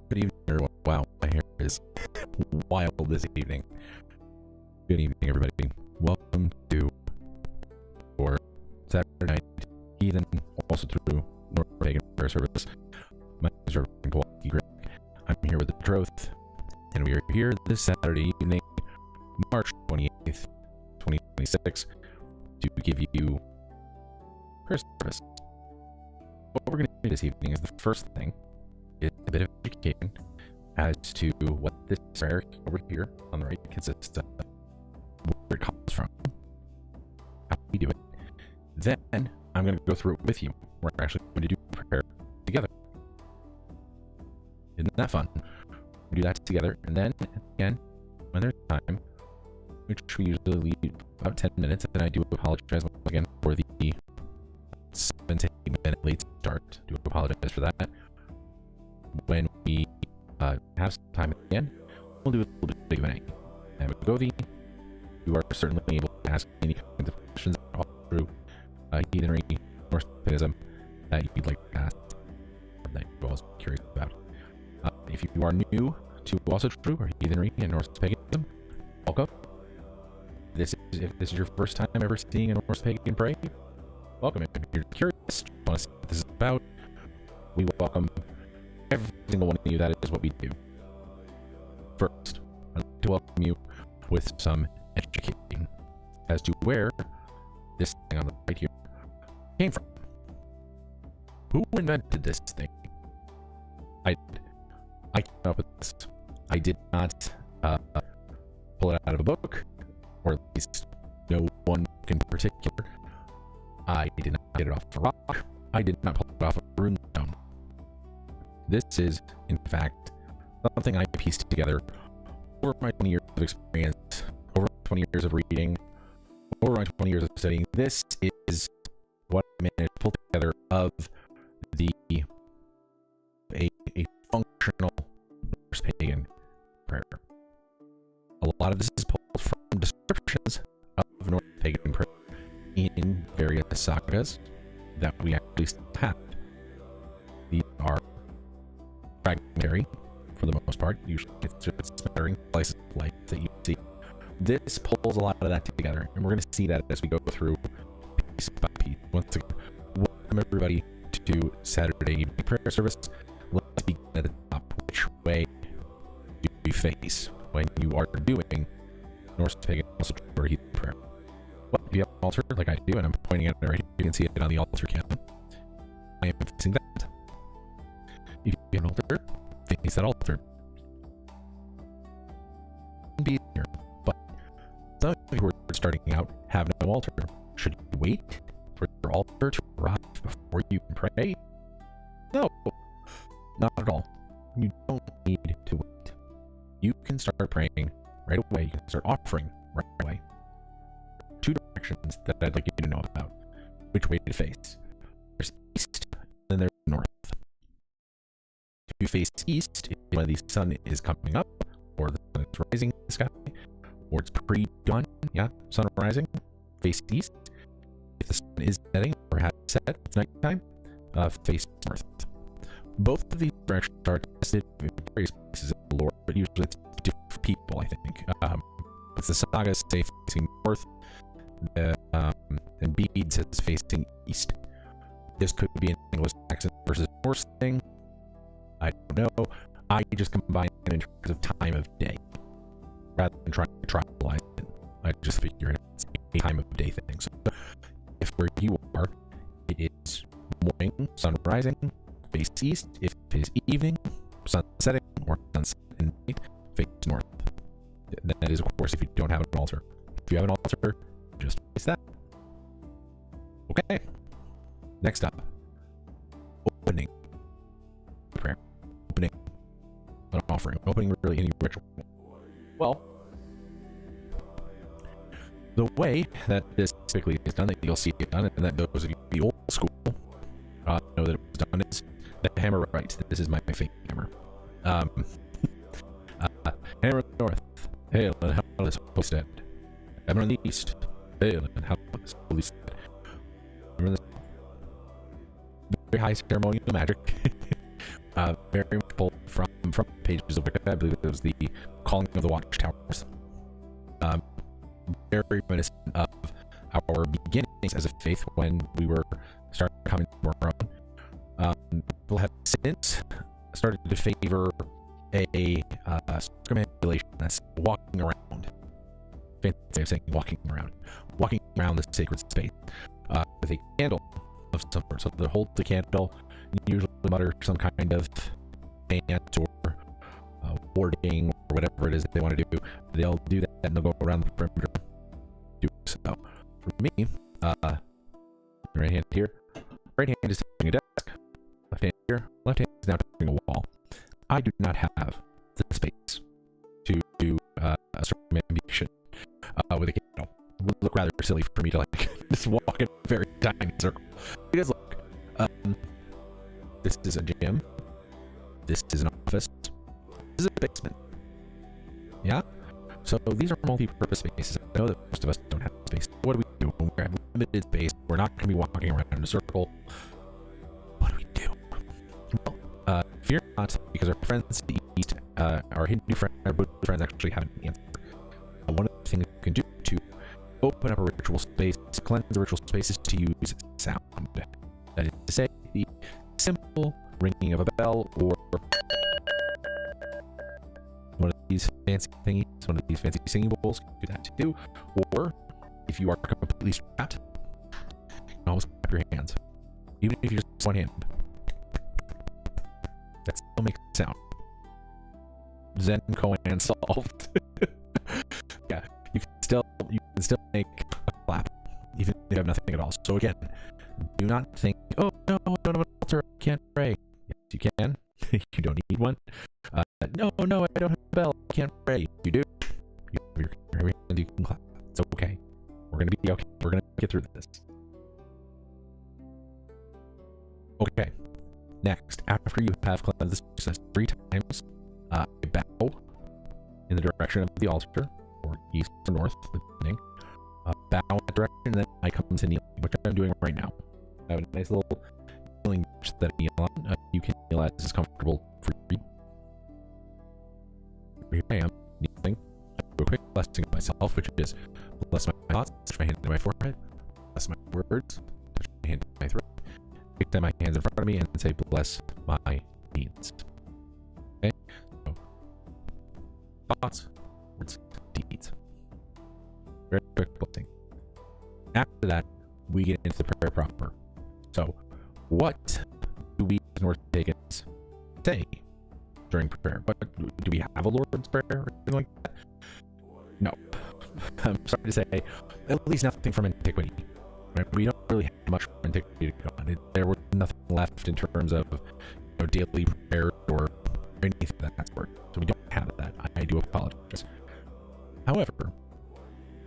Good evening, everyone. Wow, my hair is wild this evening. Good evening, everybody. Welcome to for Saturday night Heathen, also through Norse Pagan prayer service. My name is Reverend Kowalski Greg. I'm here with the Troth, and we are here this Saturday evening, March 28th, 2026, to give you prayer service. What we're going to do this evening is the first thing is a bit of education as to what this prayer over here on the right consists of, where it comes from, how we do it. Then I'm going to go through it with you. We're actually going to do prayer together. Isn't that fun? We do that together, and then at the end, when there's time, which we usually leave about 10 minutes, and I do apologize once again for the 7 to 8 minute late start. Do apologize for that. When we have some time at the end, we'll do a little bit of Q&A. And with Govi, you are certainly able to ask any kinds of questions all through heathenry, Norse paganism that you'd like to ask, or that you're always curious about. If you are new to Asatru or heathenry and Norse paganism, welcome. If this is your first time ever seeing a Norse pagan pray, welcome. If you're curious, want to see what this is about, we welcome every single one of you. That is what we do. First, I'd like to welcome you with some education as to where this thing on the right here came from. Who invented this thing? I came up with this. I did not pull it out of a book, or at least no one book in particular. I did not get it off a rock. I did not pull it off a runestone. This is, in fact, something I pieced together over my 20 years of experience, over my 20 years of reading, over my 20 years of studying. This is what I managed to pull together of a functional Norse pagan prayer. A lot of this is pulled from descriptions of Norse pagan prayer in various sagas that we actually still have. These are fragmentary for the most part. Usually it's just smattering slices of life that you see. This pulls a lot of that together, and we're going to see that as we go through piece by piece. Once again, welcome everybody to Saturday evening prayer service. Let's begin at the top. Which way do you face when you are doing Norse pagan or heathen prayer? Well, if you have an altar like I do, and I'm pointing at it right here, you can see it on the altar cam. I am facing that. If you have an altar, face that altar. It can be easier, but some of you who are starting out have no altar. Should you wait for your altar to arrive before you can pray? No, not at all. You don't need to wait. You can start praying right away. You can start offering right away. Two directions that I'd like you to know about. Which way to face. There's east, and then there's north. If you face east, when the sun is coming up, or the sun is rising in the sky, or it's pre-dawn, yeah, sun rising, face east. If the sun is setting, or has set, it's nighttime, face north. Both of these directions are tested in various places of the lore, but usually it's different for people, I think. But the sagas say facing north, and Bede says facing east. This could be an Anglo-Saxon versus Norse thing. I don't know. I just combine it in terms of time of day. rather than trying to trivialize it. I just figured it's a time of day thing. So if where you are, it is morning, sun rising, face east. If it is evening, sun setting, or sunset and night, face north. That is, of course, if you don't have an altar. If you have an altar, just face that. Okay. Next up, opening prayer. Opening an offering. Opening really any ritual. Well, the way that this typically is done, that you'll see it done, and that those of you the old school know that it was done, is the hammer right. This is my fake hammer. Hammer on the north, hail and helpless holy stand. Hammer on the east, hail and helpless holy stand. Remember this? Very high ceremonial magic. Very much pulled from pages of Wicca. I believe it was the calling of the watchtowers. Very reminiscent of our beginnings as a faith when we were starting coming to our own. People have since started to favor a circumambulation, that's walking around. Fancy way of saying walking around the sacred space with a candle of some sort. So they'll hold the candle, usually mutter some kind of chant or warding or whatever it is that they want to do. They'll do that and they'll go around the perimeter. Do so. For me, right hand here, right hand is touching a desk, left hand here, left hand is now touching a wall. I do not have the space to do a circumambulation with a candle. It would look rather silly for me to like just walk in a very tiny circle. Because look, this is a gym, this is an office, this is a basement. Yeah? So these are multi-purpose spaces. I know that most of us don't have space. What do we do when we have limited space? We're not going to be walking around in a circle. What do we do? Well, fear not, because our friends to the east, our Hindu friends, our Buddhist friends actually have an answer. One of the things you can do to open up a ritual space, cleanse the ritual space, is to use sound. That is to say, the simple ringing of a bell or one of these fancy thingies, one of these fancy singing bowls, do that too. Or if you are completely strapped, you can always clap your hands, even if you're just one hand. That still makes a sound. Zen koan solved. Yeah, you can still make a clap, even if you have nothing at all. So again, do not think, oh no, I don't have an altar, I can't pray. Yes, you can. You don't need one. No, I don't have a bell, I can't pray. You do. You have your hand, you can clap. It's okay. We're gonna be okay. We're gonna get through this. Okay. Next, after you have cleansed this process 3 times, bow in the direction of the altar, or east or north, depending. Bow in that direction, and then I come to kneeling, which I'm doing right now. I have a nice little kneeling bench that I kneel on. You can kneel as is comfortable for you. Here I am, kneeling. I do a quick blessing of myself, which is bless my thoughts, touch my hand to my forehead, bless my words, touch my hand to my throat, extend my hands in front of me, and say, bless my needs. Okay? So, thoughts, words, deeds. Very quick blessing. After that, we get into the prayer proper. So, what do we as Norse pagans say during prayer? But do we have a Lord's Prayer or anything like that? No. I'm sorry to say, at least nothing from antiquity. Right? We don't really have much from antiquity to go on. There was nothing left in terms of daily prayer or anything of that sort. So we don't have that. I do apologize. However,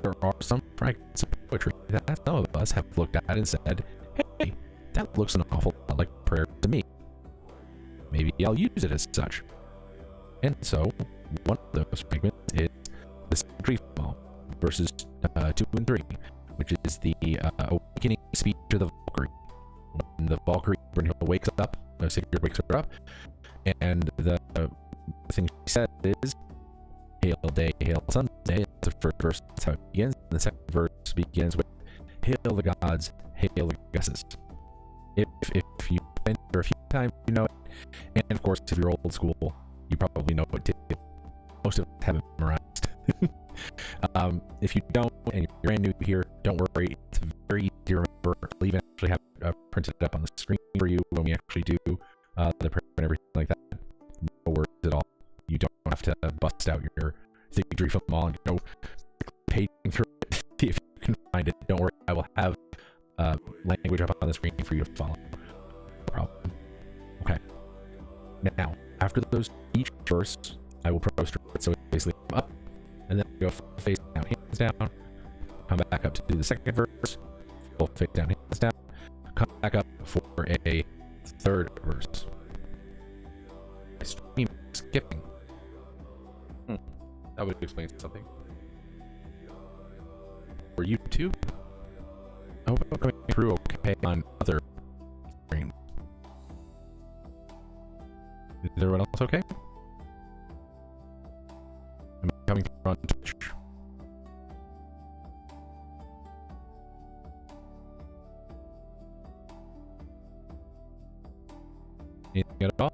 there are some fragments of poetry that some of us have looked at and said, hey, that looks an awful lot like prayer to me. Maybe I'll use it as such. And so, one of those fragments is the Asatru verses 2 and 3, which is the awakening speech of the Valkyrie. When the Valkyrie, Brynhild, wakes up, the Sigurd wakes her up, and the thing she says is, Hail day, hail Sunday. That's the first verse, that's how it begins. And the second verse begins with, Hail the gods, hail the goddesses. If you've been here a few times, you know it. And of course, if you're old school, you probably know it too. Most of us haven't memorized If you don't and you're brand new here, don't worry. It's very easy to remember. I'll even actually have it printed up on the screen for you when we actually do the print and everything like that. No worries at all. You don't have to bust out your Ziggy from all and go paging through it. See if you can find it. Don't worry. I will have language up on the screen for you to follow. No problem. Okay. Now, after those each verse, I will post it. So it's basically up, and then go face down, hands down. Come back up to do the second verse. Full face down, hands down. Come back up for a third verse. My stream is skipping. That would explain something. For YouTube, I hope I'm coming through okay on other streams. Is everyone else okay? Am I coming through on Twitch? Anything at all?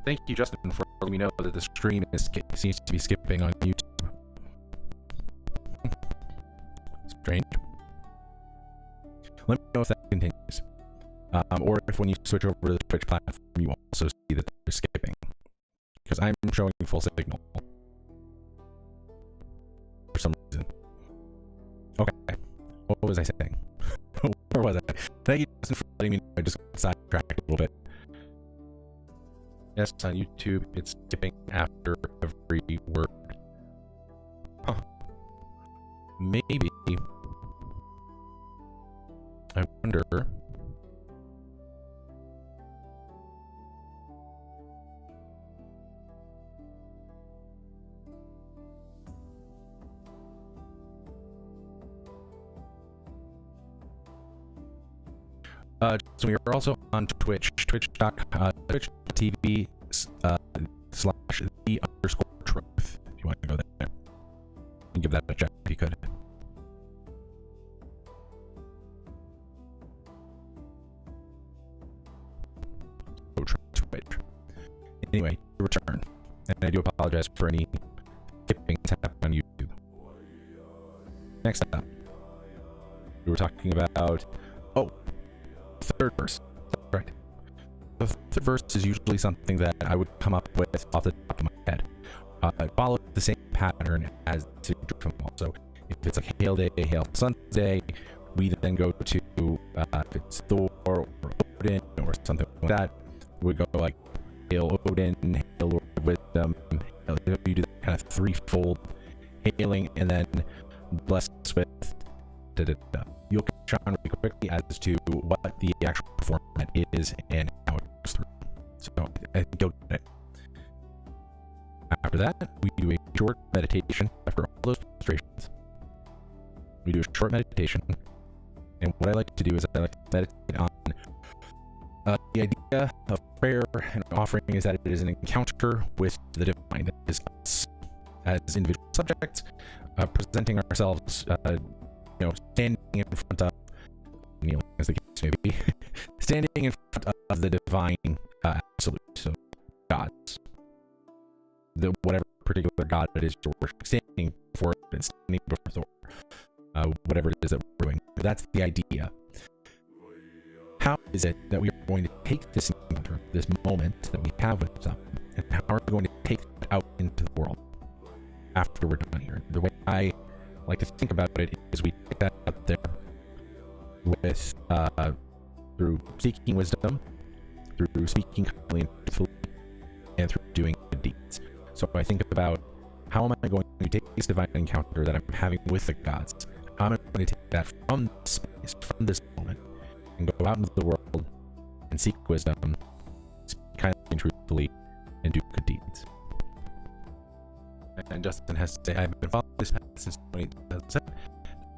Thank you, Justin, for letting me know that the stream seems to be skipping on YouTube. Strange. Let me know if that continues. Or if when you switch over to the Twitch platform, you also see that they're skipping. Because I'm showing full signal. For some reason. Okay. What was I saying? Where was I? Thank you, Justin, for letting me know. I just got sidetracked a little bit. Yes, on YouTube, it's skipping after every word. Huh. Maybe. I wonder. So we are also on Twitch, twitch.tv /the_truth. If you want to go there, and give that a check if you could. Twitch. Anyway, return, and I do apologize for any skipping tap on YouTube. Next up, we were talking about third verse. That's right. The third verse is usually something that I would come up with off the top of my head. It follows the same pattern as to so if it's like Hail Day, Hail Sunday, we then go to if it's Thor or Odin or something like that, we go like Hail Odin, Hail Lord of Wisdom, Hail, you do that kind of threefold hailing, and then bless us with da-da-da. You'll catch on really quickly as to what the actual format is and how it goes through. So I think you'll get it. After that, we do a short meditation after all those illustrations. We do a short meditation, and what I like to do is I like to meditate on the idea of prayer and offering is that it is an encounter with the divine. That is us as individual subjects presenting ourselves, standing in front of, kneeling as the case may be, standing in front of the divine absolute, so gods, whatever particular god it is you're worshiping, standing before it and standing before Thor, whatever it is that we're doing. That's the idea. How is it that we are going to take this encounter, this moment that we have with them, and how are we going to take it out into the world after we're done here? The way I like to think about it is we take that out there with through seeking wisdom, through speaking kindly and truthfully, and through doing good deeds. So I think about how am I going to take this divine encounter that I'm having with the gods? How am I going to take that from this space, from this moment, and go out into the world and seek wisdom, speak kindly and truthfully, and do good deeds? And Justin has to say, I've been following this path since 2007.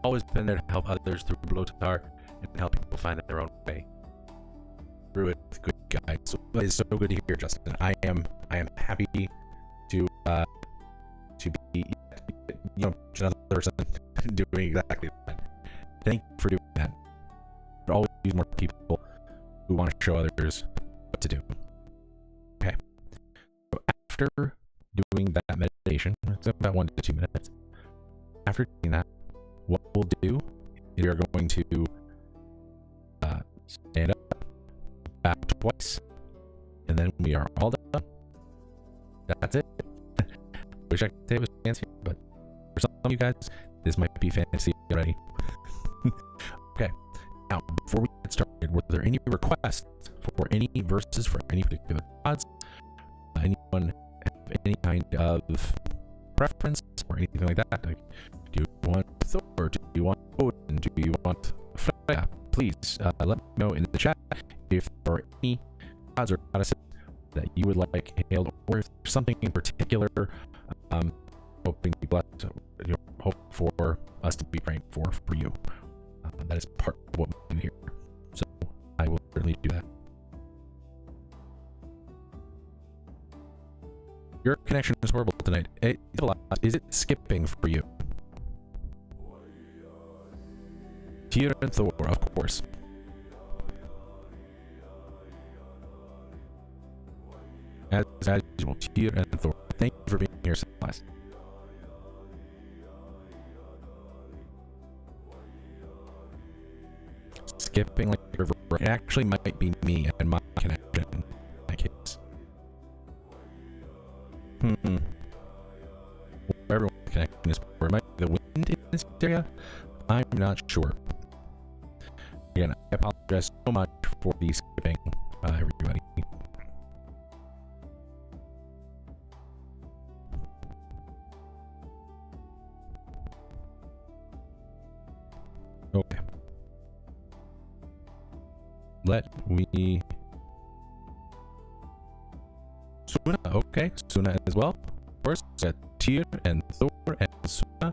Always been there to help others through Blotar and help people find their own way through it with good guides. So it's so good to hear, Justin. I am happy to be another person doing exactly that. Thank you for doing that. There always be more people who want to show others what to do. Okay. So after doing that meditation, meditation. It's about 1 to 2 minutes. After doing that, what we'll do is we're going to stand up, back twice, and then we are all done. That's it. Wish I could say it was fancy, but for some of you guys, this might be fancy already. Okay, now before we get started, were there any requests for any verses for any particular gods? Anyone have any kind of preference or anything like that? Like, do you want Thor? Do you want Odin? Do you want Freya? Please let me know in the chat if there are any gods or goddesses that you would like hailed, or if there's something in particular hoping to be blessed, hope for us to be praying for you. That is part of what we do here. So I will certainly do that. Your connection is horrible tonight. Is it skipping for you? Tyr and Thor, of course. As usual, Tyr and Thor. Thank you for being here, class. Skipping like a river. It actually might be me and my connection in that case. Where everyone's connection is, or it might be the wind in this area. I'm not sure. Again, I apologize so much for the skipping, everybody. Okay. Suna, okay, Suna as well. Of course, Tyr and Thor and Suna.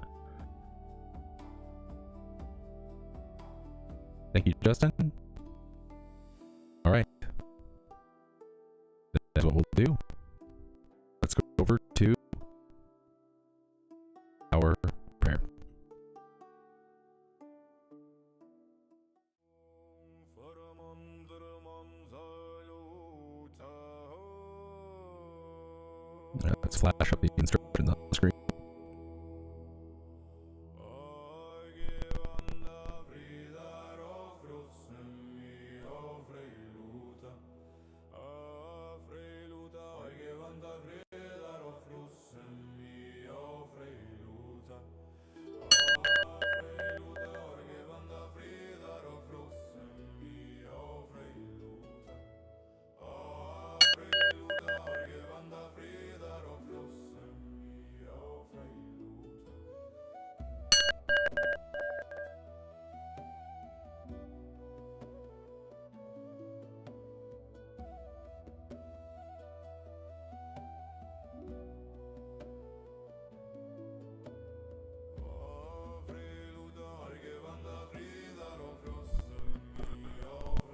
Thank you, Justin. All right. That's what we'll do. Let's go over to our prayer. Let's flash up the instructions on the screen.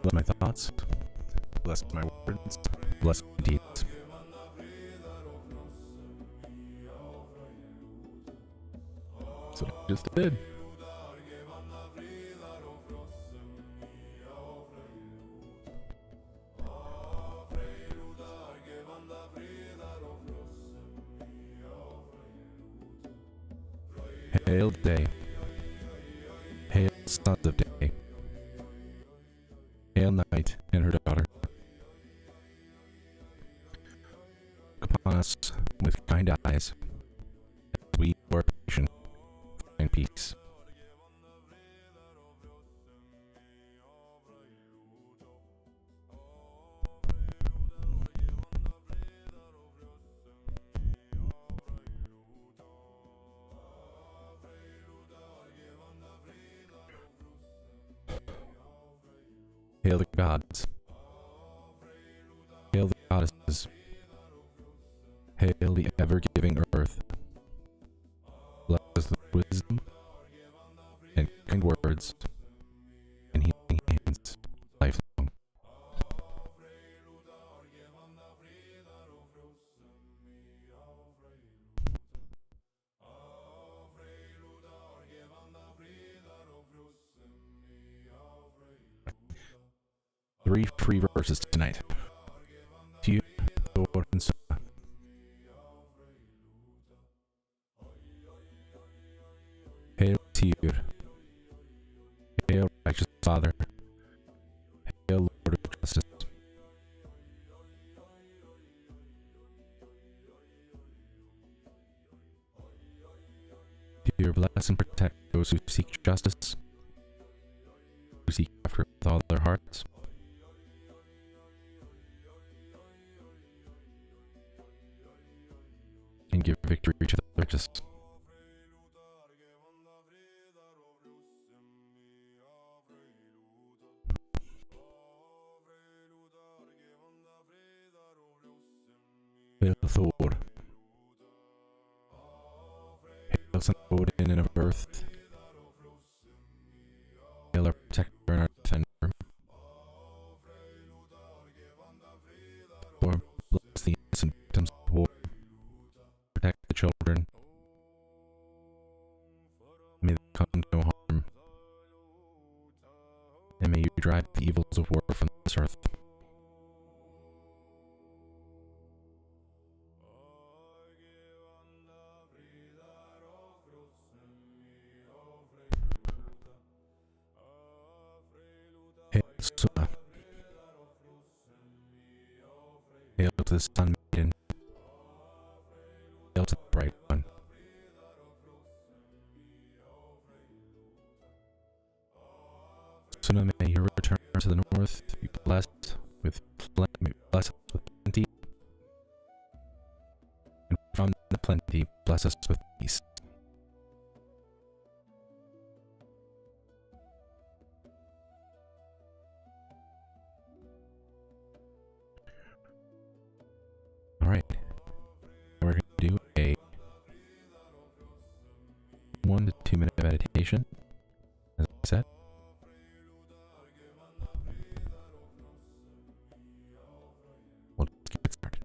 Bless my thoughts, bless my words, bless my deeds. That's what I just did. Hail day. Hail sons of day. Hail night and her daughter. Look upon us with kind eyes, as we who are patient find peace. Hail the gods. Hail the goddesses. Hail the ever-giving earth. Bless us with wisdom and kind words and healing hands lifelong. 3 free verses tonight. Tyr, Thor, and Suna. Tyr. Hail, righteous Father. Hail, Lord of Justice. Tyr, bless and protect those who seek justice, who seek after it with all their hearts. And give victory to the righteous. Hail Thor. Hail son of Odin and of earth. Hail our protector and our defender. Thor, bless the innocent victims of war. Protect the children. May they come to no harm. And may you drive the evils of war from this earth. Hail Suna. Hail to the Sun Maiden. Hail to the Bright One. Suna, may your return to the north be blessed with plenty, and from the plenty bless us with peace. Alright, we're going to do a 1 to 2 minute meditation, as I said. We'll just get started.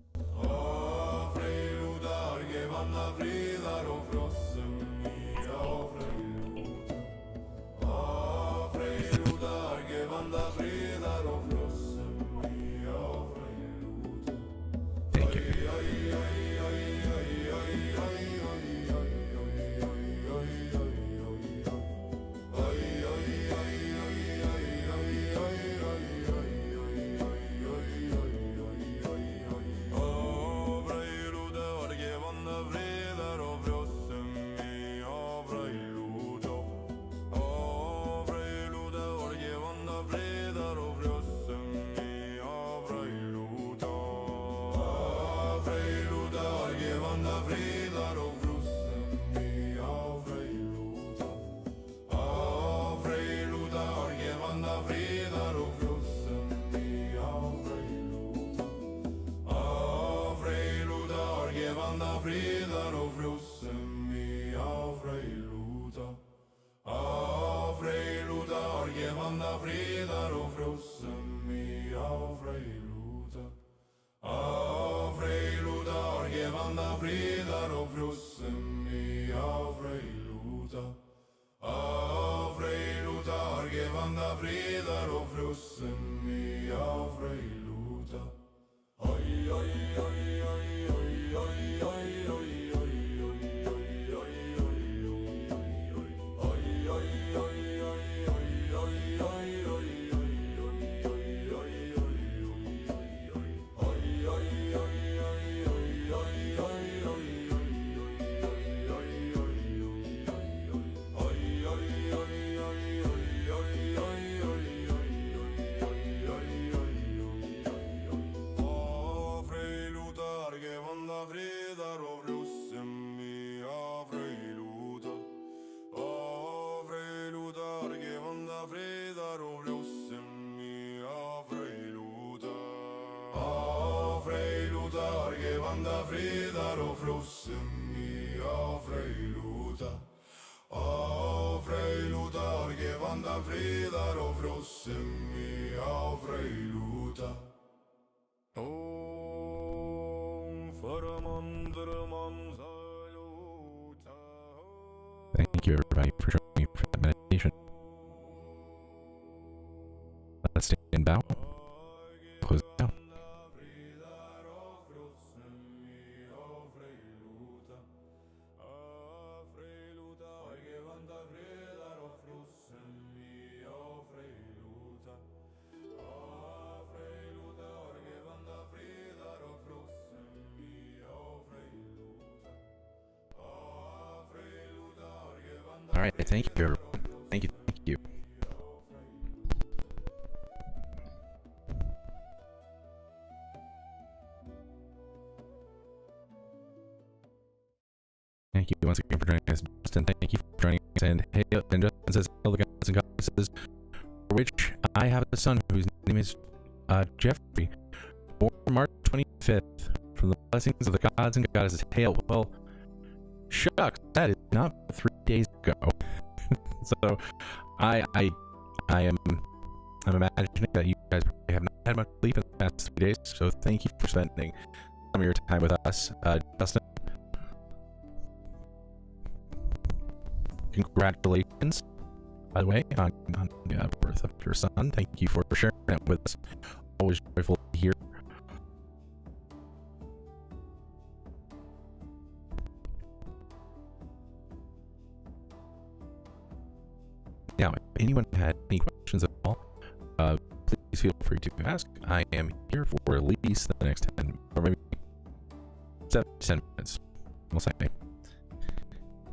Thank you. Thank you everybody for joining me for that meditation. Let's stand and bow. Close it down. right, thank you, everyone. Thank you, thank you. Thank you once again for joining us, Justin. Thank you for joining us. And hey, and Justin says, hello, guys and goddesses, for which I have a son whose name is Jeffrey, born March 25th, from the blessings of the gods and goddesses. Hail. Well, shucks, that is not 3 days ago. So, I'm imagining that you guys probably have not had much sleep in the past 3 days. So, thank you for spending some of your time with us, Justin. Congratulations, by the way, on the birth of your son. Thank you for sharing it with us. Always joyful to hear. Now, if anyone had any questions at all, please feel free to ask. I am here for at least the next 10 or maybe 7 to 10 minutes. We'll say.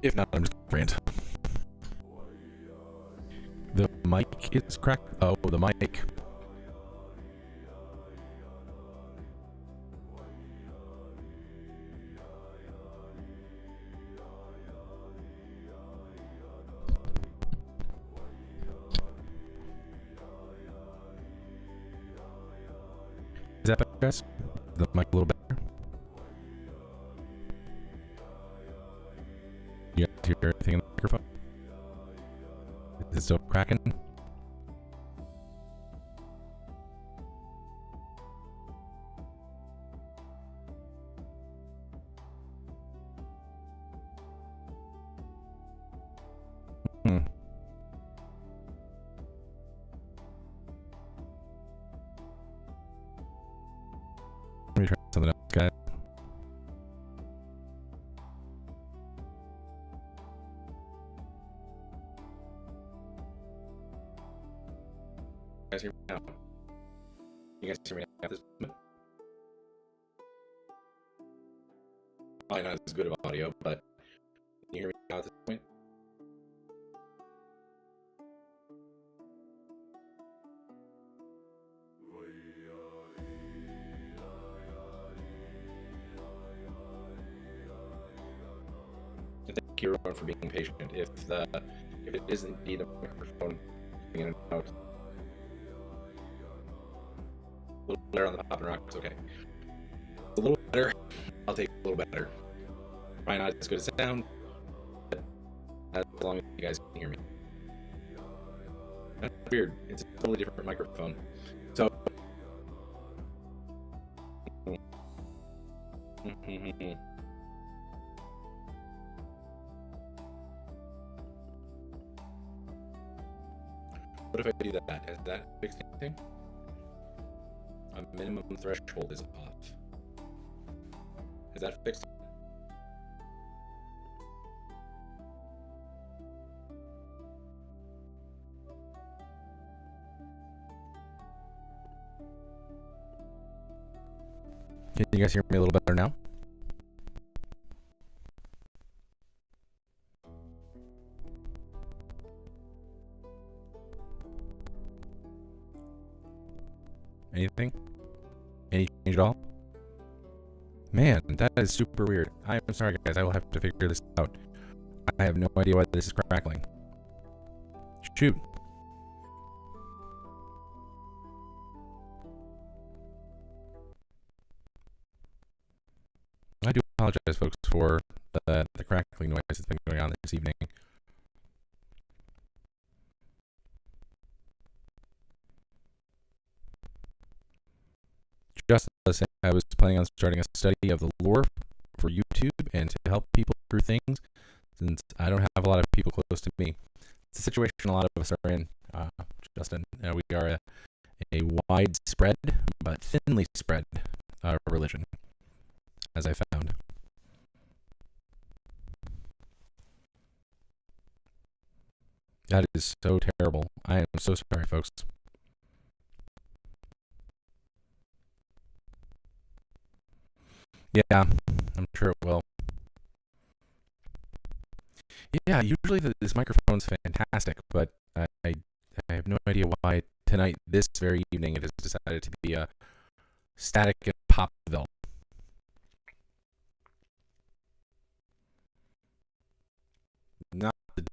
If not, I'm just going to rant. The mic is cracked. Oh, the mic. Is that better, guys? The mic a little better? You guys hear everything in the microphone? Is it still cracking? Let me try something else, guys. You guys hear me now? You guys hear me now at this moment? Probably not as good of audio, but can you hear me now at this point? And thank you everyone for being patient. If it is indeed a microphone coming in and out, a little better on the pop and rock, it's okay. A little better, I'll take a little better. Probably not as good as sound, but as long as you guys can hear me. That's weird. It's a totally different microphone. So what if I do that? Has that fixed anything? A minimum threshold is off. Is that fixed? Can you guys hear me a little better now? Anything? Any change at all? Man, that is super weird. I am sorry, guys. I will have to figure this out. I have no idea why this is crackling. Shoot. I do apologize, folks, for the crackling noise that's been going on this evening. Just as I was planning on starting a study of the lore for YouTube and to help people through things, since I don't have a lot of people close to me. It's a situation a lot of us are in, Justin. We are a widespread but thinly spread religion, as I found. That is so terrible. I am so sorry, folks. Yeah, I'm sure it will. Yeah, usually this microphone's fantastic, but I have no idea why tonight, this very evening, it has decided to be a static and popville. Not the,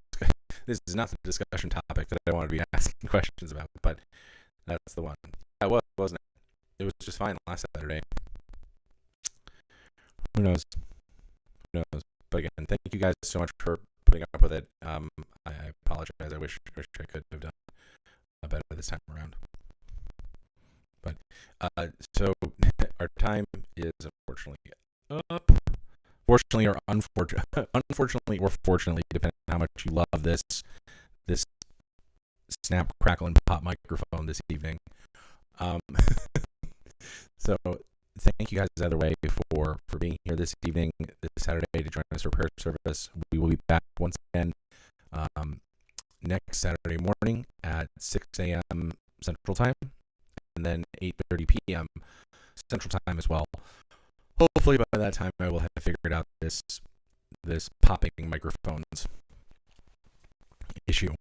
this is not the discussion topic that I want to be asking questions about, but that's the one. Yeah, it was, wasn't it? It was just fine last Saturday. Who knows? Who knows? But again, thank you guys so much for putting up with it. I apologize. I wish I could have done better this time around. But so our time is unfortunately up. Fortunately or unfortunately or fortunately, depending on how much you love this snap, crackle, and pop microphone this evening. So thank you guys either way for being here this evening, this Saturday, to join us for prayer service. We will be back once again next Saturday morning at 6 a.m. Central Time, and then 8:30 p.m. Central Time as well. Hopefully by that time I will have figured out this popping microphones issue.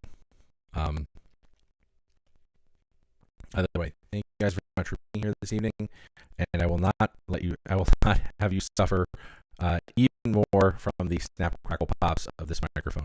Either way, thank you guys very much for being here this evening, and I will not have you suffer even more from the snap, crackle, pops of this microphone.